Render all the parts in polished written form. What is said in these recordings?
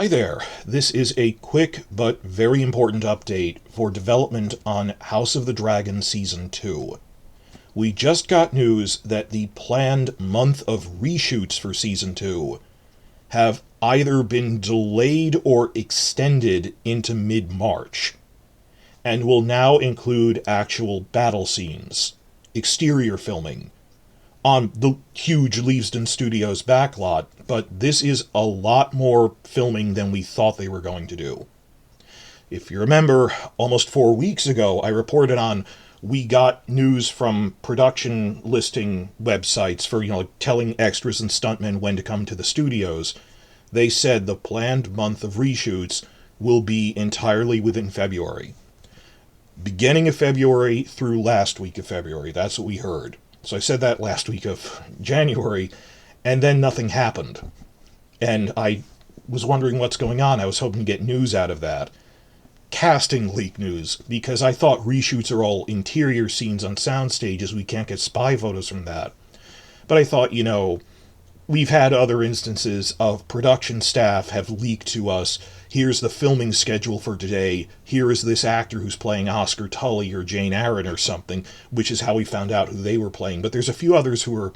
Hi there. This is a quick but very important update for development on House of the Dragon Season 2. We just got news that the planned month of reshoots for Season 2 have either been delayed or extended into mid-March, and will now include actual battle scenes, exterior filming, on the huge Leavesden Studios backlot, but this is a lot more filming than we thought they were going to do. If you remember, almost 4 weeks ago, I reported on we got news from production listing websites for, telling extras and stuntmen when to come to the studios. They said the planned month of reshoots will be entirely within February. Beginning of February through last week of February, that's what we heard. So I said that last week of January, and then nothing happened. And I was wondering what's going on. I was hoping to get news out of that. Casting leak news, because I thought reshoots are all interior scenes on sound stages. We can't get spy photos from that. But I thought, we've had other instances of production staff have leaked to us, here's the filming schedule for today, here is this actor who's playing Oscar Tully or Jane Aaron or something, which is how we found out who they were playing. But there's a few others who are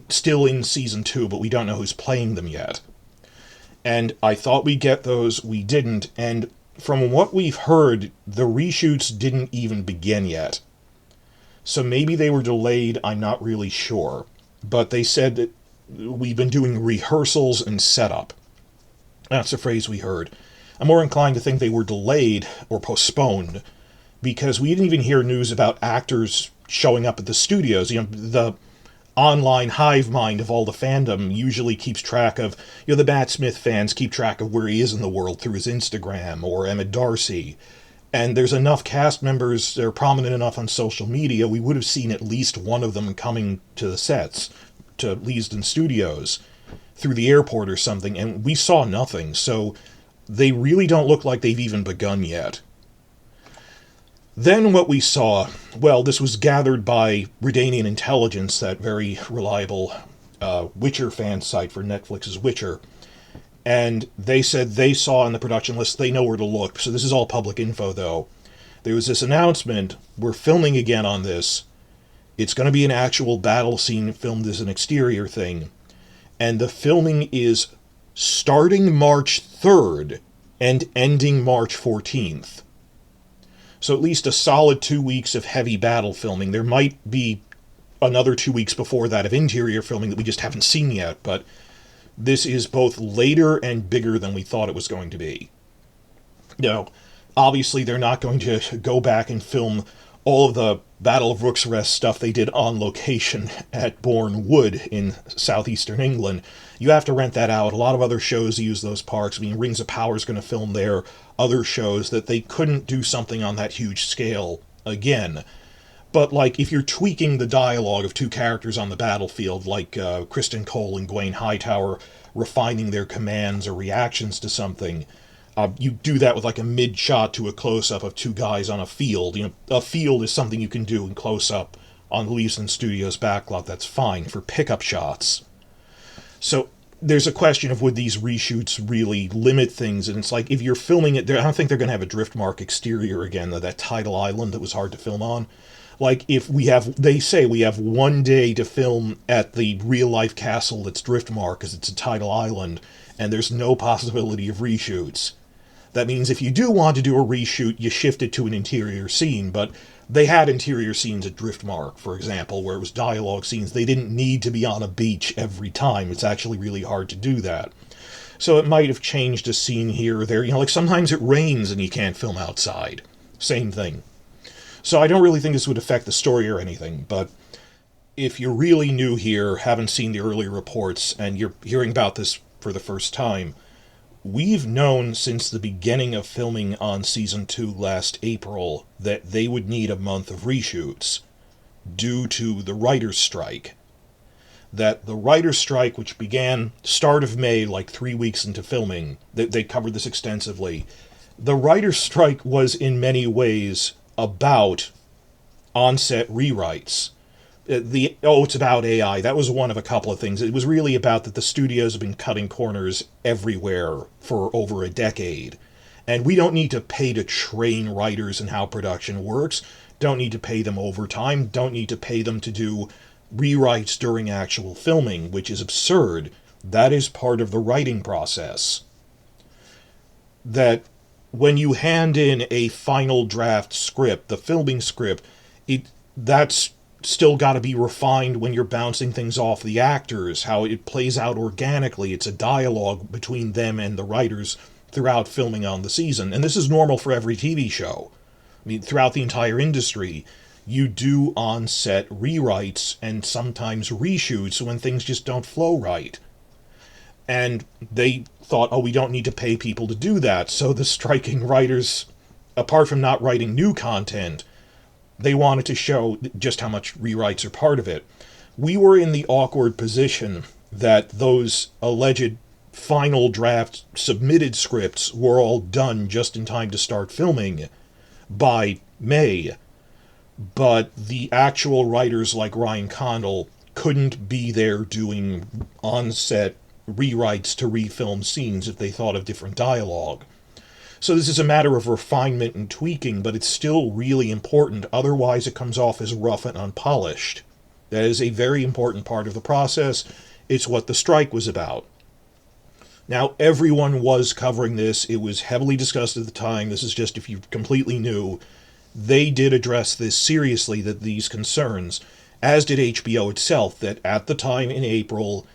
still in Season 2, but we don't know who's playing them yet. And I thought we'd get those, we didn't, and from what we've heard, the reshoots didn't even begin yet. So maybe they were delayed, I'm not really sure. But they said that we've been doing rehearsals and setup. That's a phrase we heard. I'm more inclined to think they were delayed or postponed, because we didn't even hear news about actors showing up at the studios. The online hive mind of all the fandom usually keeps track of, the Matt Smith fans keep track of where he is in the world through his Instagram, or Emma Darcy. And there's enough cast members that are prominent enough on social media, we would have seen at least one of them coming to the sets, to Leavesden Studios, through the airport or something, and we saw nothing, so they really don't look like they've even begun yet. Then what we saw, this was gathered by Redanian Intelligence, that very reliable Witcher fan site for Netflix's Witcher, and they said they saw in the production list, they know where to look, so this is all public info though. There was this announcement, we're filming again on this, it's going to be an actual battle scene filmed as an exterior thing, and the filming is starting March 3rd and ending March 14th. So at least a solid 2 weeks of heavy battle filming. There might be another 2 weeks before that of interior filming that we just haven't seen yet, but this is both later and bigger than we thought it was going to be. Now, obviously they're not going to go back and film all of the Battle of Rook's Rest stuff they did on location at Bourne Wood in southeastern England. You have to rent that out. A lot of other shows use those parks. Rings of Power is going to film there. Other shows that they couldn't do something on that huge scale again. But, if you're tweaking the dialogue of two characters on the battlefield, like Kristen Cole and Gwaine Hightower refining their commands or reactions to something, you do that with a mid-shot to a close-up of two guys on a field. A field is something you can do in close-up on the Leavesden Studios backlot. That's fine for pickup shots. So there's a question of would these reshoots really limit things, and it's if you're filming it, I don't think they're going to have a Driftmark exterior again, that tidal island that was hard to film on. If they say we have 1 day to film at the real-life castle that's Driftmark because it's a tidal island, and there's no possibility of reshoots. That means if you do want to do a reshoot, you shift it to an interior scene, but they had interior scenes at Driftmark, for example, where it was dialogue scenes. They didn't need to be on a beach every time. It's actually really hard to do that. So it might have changed a scene here or there. Sometimes it rains and you can't film outside. Same thing. So I don't really think this would affect the story or anything, but if you're really new here, haven't seen the earlier reports, and you're hearing about this for the first time, we've known since the beginning of filming on Season 2 last April that they would need a month of reshoots due to the writer's strike. That the writer's strike, which began start of May, 3 weeks into filming, they covered this extensively. The writer's strike was in many ways about on-set rewrites. It's about AI. That was one of a couple of things. It was really about that the studios have been cutting corners everywhere for over a decade. And we don't need to pay to train writers in how production works, don't need to pay them overtime, don't need to pay them to do rewrites during actual filming, which is absurd. That is part of the writing process. That when you hand in a final draft script, the filming script, that's still got to be refined when you're bouncing things off the actors, how it plays out organically. It's a dialogue between them and the writers throughout filming on the season. And this is normal for every TV show. I mean, throughout the entire industry, you do on-set rewrites and sometimes reshoots when things just don't flow right. And they thought, oh, we don't need to pay people to do that. So the striking writers, apart from not writing new content, they wanted to show just how much rewrites are part of it. We were in the awkward position that those alleged final draft submitted scripts were all done just in time to start filming by May. But the actual writers like Ryan Condal couldn't be there doing on-set rewrites to refilm scenes if they thought of different dialogue. So this is a matter of refinement and tweaking, but it's still really important. Otherwise, it comes off as rough and unpolished. That is a very important part of the process. It's what the strike was about. Now, everyone was covering this. It was heavily discussed at the time. This is just if you completely knew. They did address this seriously, that these concerns, as did HBO itself, that at the time in April,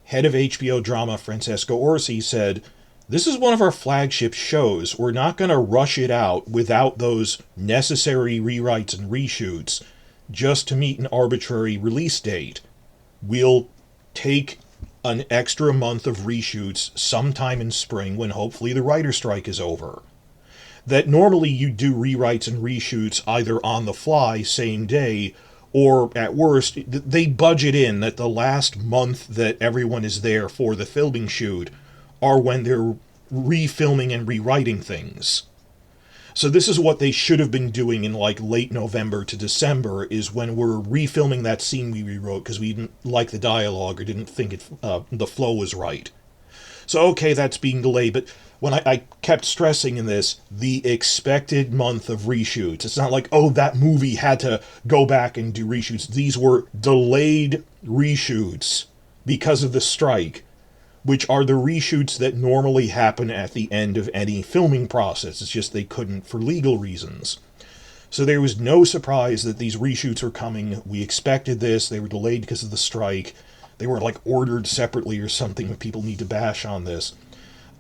head of HBO drama Francesco Orsi said, "This is one of our flagship shows. We're not going to rush it out without those necessary rewrites and reshoots just to meet an arbitrary release date. We'll take an extra month of reshoots sometime in spring when hopefully the writer's strike is over." That normally you do rewrites and reshoots either on the fly, same day, or at worst, they budget in that the last month that everyone is there for the filming shoot are when they're refilming and rewriting things. So this is what they should have been doing in like late November to December, is when we're refilming that scene we rewrote because we didn't like the dialogue or didn't think the flow was right. So okay, that's being delayed, but when I kept stressing in this, the expected month of reshoots. It's not like, oh, that movie had to go back and do reshoots. These were delayed reshoots because of the strike, which are the reshoots that normally happen at the end of any filming process. It's just they couldn't for legal reasons. So there was no surprise that these reshoots were coming. We expected this. They were delayed because of the strike. They were like ordered separately or something, if people need to bash on this.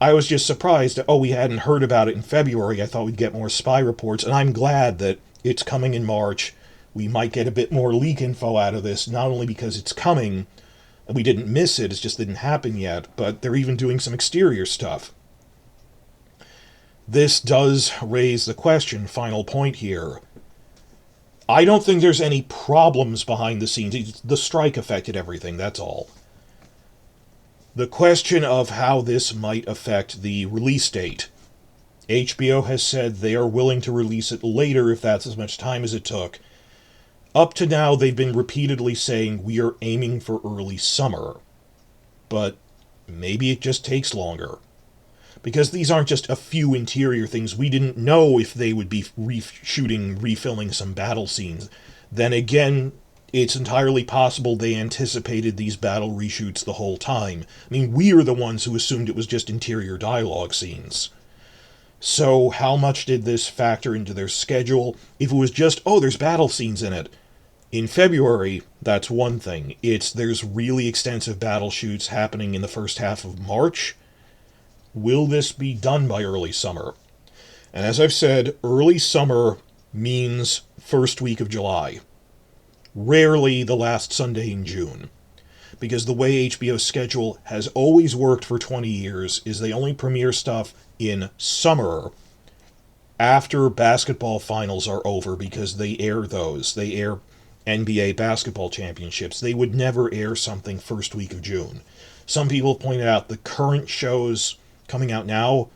I was just surprised that, we hadn't heard about it in February. I thought we'd get more spy reports, and I'm glad that it's coming in March. We might get a bit more leak info out of this, not only because it's coming, and we didn't miss it, it just didn't happen yet, but they're even doing some exterior stuff. This does raise the question, final point here. I don't think there's any problems behind the scenes. The strike affected everything, that's all. The question of how this might affect the release date. HBO has said they are willing to release it later if that's as much time as it took. Up to now, they've been repeatedly saying we are aiming for early summer. But maybe it just takes longer. Because these aren't just a few interior things. We didn't know if they would be refilming some battle scenes. Then again, it's entirely possible they anticipated these battle reshoots the whole time. I mean, we are the ones who assumed it was just interior dialogue scenes. So how much did this factor into their schedule? If it was just, there's battle scenes in it. In February, that's one thing. There's really extensive battle shoots happening in the first half of March. Will this be done by early summer? And as I've said, early summer means first week of July. Rarely the last Sunday in June. Because the way HBO's schedule has always worked for 20 years is they only premiere stuff in summer after basketball finals are over, because they air those. They air NBA basketball championships. They would never air something first week of June. Some people pointed out the current shows coming out now,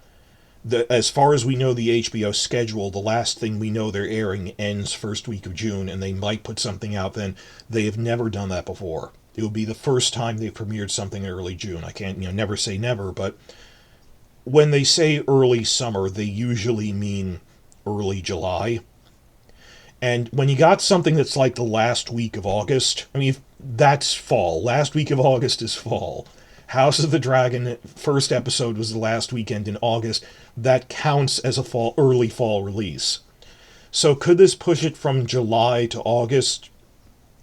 As far as we know, the HBO schedule, the last thing we know they're airing ends first week of June, and they might put something out then. They have never done that before. It will be the first time they've premiered something in early June. I can't, never say never, but when they say early summer, they usually mean early July. And when you got something that's like the last week of August, I mean, that's fall. Last week of August is fall. House of the Dragon first episode was the last weekend in August. That counts as a early fall release. So could this push it from July to August?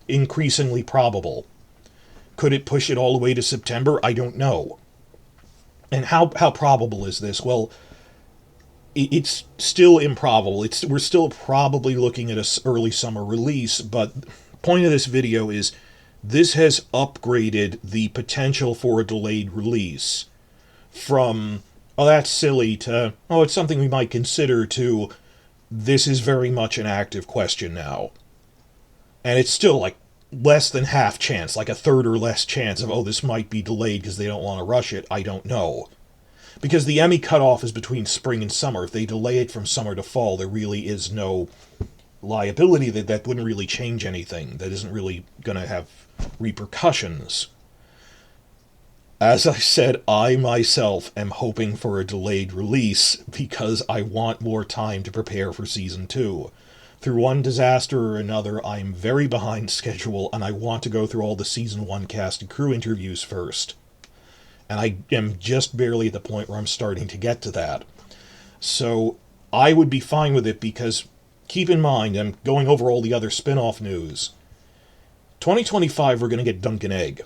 Increasingly probable. Could it push it all the way to September? I don't know. And how probable is this? Well, it's still improbable. We're still probably looking at an early summer release, but the point of this video is this has upgraded the potential for a delayed release from, oh, that's silly, to, oh, it's something we might consider, to, this is very much an active question now. And it's still like less than half chance, like a third or less chance of, oh, this might be delayed because they don't want to rush it. I don't know. Because the Emmy cutoff is between spring and summer. If they delay it from summer to fall, there really is no liability. That wouldn't really change anything. That isn't really going to have repercussions. As I said, I myself am hoping for a delayed release because I want more time to prepare for Season 2. Through one disaster or another, I'm very behind schedule, and I want to go through all the Season 1 cast and crew interviews first. And I am just barely at the point where I'm starting to get to that. So I would be fine with it because, keep in mind, I'm going over all the other spin-off news. 2025, we're going to get Dunk and Egg.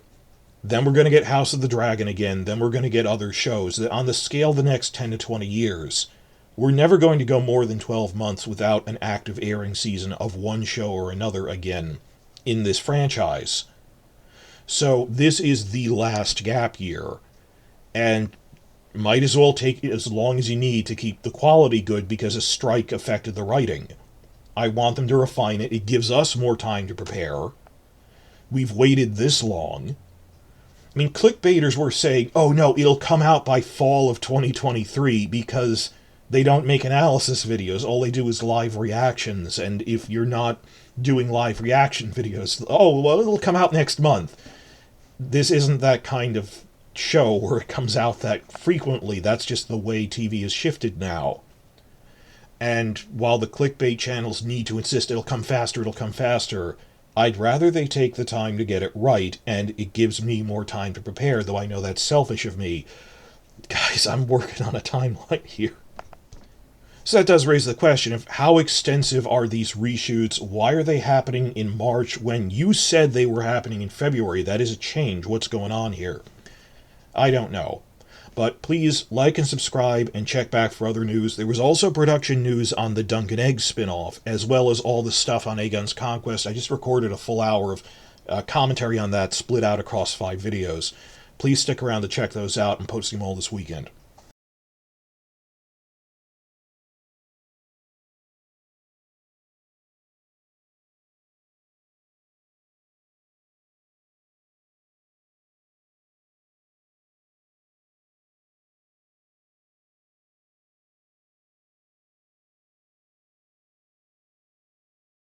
Then we're going to get House of the Dragon again. Then we're going to get other shows. On the scale of the next 10 to 20 years, we're never going to go more than 12 months without an active airing season of one show or another again in this franchise. So this is the last gap year. And might as well take as long as you need to keep the quality good because a strike affected the writing. I want them to refine it. It gives us more time to prepare. We've waited this long. I mean, clickbaiters were saying, oh no, it'll come out by fall of 2023 because they don't make analysis videos. All they do is live reactions. And if you're not doing live reaction videos, oh, well, it'll come out next month. This isn't that kind of show where it comes out that frequently. That's just the way TV has shifted now. And while the clickbait channels need to insist it'll come faster, I'd rather they take the time to get it right, and it gives me more time to prepare, though I know that's selfish of me. Guys, I'm working on a timeline here. So that does raise the question of how extensive are these reshoots? Why are they happening in March when you said they were happening in February? That is a change. What's going on here? I don't know. But please like and subscribe and check back for other news. There was also production news on the Dunk and Egg spinoff, as well as all the stuff on Aegon's Conquest. I just recorded a full hour of commentary on that, split out across 5 videos. Please stick around to check those out and post them all this weekend.